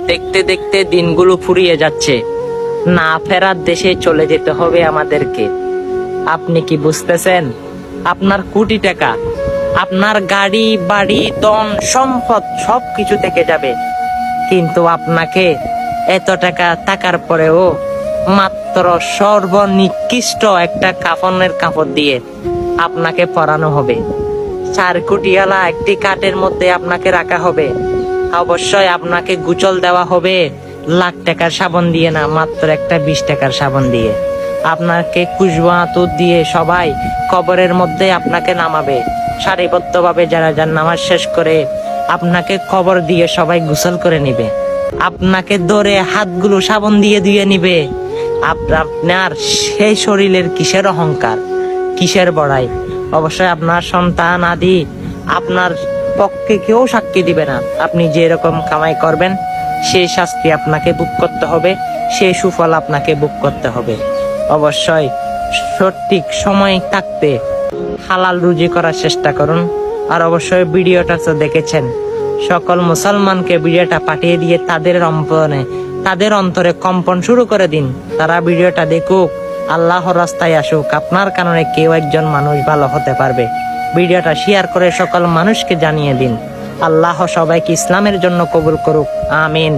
দেখতে দেখতে দিনগুলো ফুরিয়ে যাচ্ছে, না ফেরার দেশে চলে যেতে হবে আমাদেরকে। আপনি কি বুঝতেছেন? আপনার কোটি টাকা, আপনার গাড়ি বাড়ি ধন সম্পদ সবকিছু থেকে যাবে, কিন্তু আপনাকে এত টাকা থাকার পরেও মাত্র সর্বনিকৃষ্ট একটা কাফনের কাপড় দিয়ে আপনাকে পরানো হবে। 4 কোটিওয়ালা একটি কাঠের মধ্যে আপনাকে রাখা হবে। অবশ্যই আপনাকে গোসল দেওয়া হবে লাখ টাকার সাবান দিয়ে না, মাত্র একটা 20 টাকার সাবান দিয়ে। আপনাকে খুশবু আতর দিয়ে সবাই কবরের মধ্যে আপনাকে নামাবে। সারিবদ্ধভাবে যারা যার নামাজ শেষ করে আপনাকে কবর দিয়ে সবাই গোসল করে নিবে। আপনাকে ধরে হাতগুলো সাবান দিয়ে ধুয়ে নিবে। আপনার সেই শরীরের কিসের অহংকার, কিসের বড়াই? অবশ্যই আপনার সন্তান আদি আপনার পক্ষে কেউ সাক্ষী দিবে না। আপনি যে রকম কামাই করবেন সেই শাস্তি আপনাকে ভোগ করতে হবে, সেই সুফল আপনাকে ভোগ করতে হবে। অবশ্যই সঠিক সময় থাকতে হালাল রুজি করার চেষ্টা করুন। আর অবশ্যই ভিডিওটা তো দেখেছেন, সকল মুসলমানকে ভিডিওটা পাঠিয়ে দিয়ে তাদের অন্তরে কম্পন শুরু করে দিন। তারা ভিডিওটা দেখুক, আল্লাহর রাস্তায় আসুক। আপনার কারণে কেউ একজন মানুষ ভালো হতে পারবে। ভিডিওটা শেয়ার করে সকল মানুষকে জানিয়ে দিন। আল্লাহ সবাইকে ইসলামের জন্য কবুল করুক, আমিন।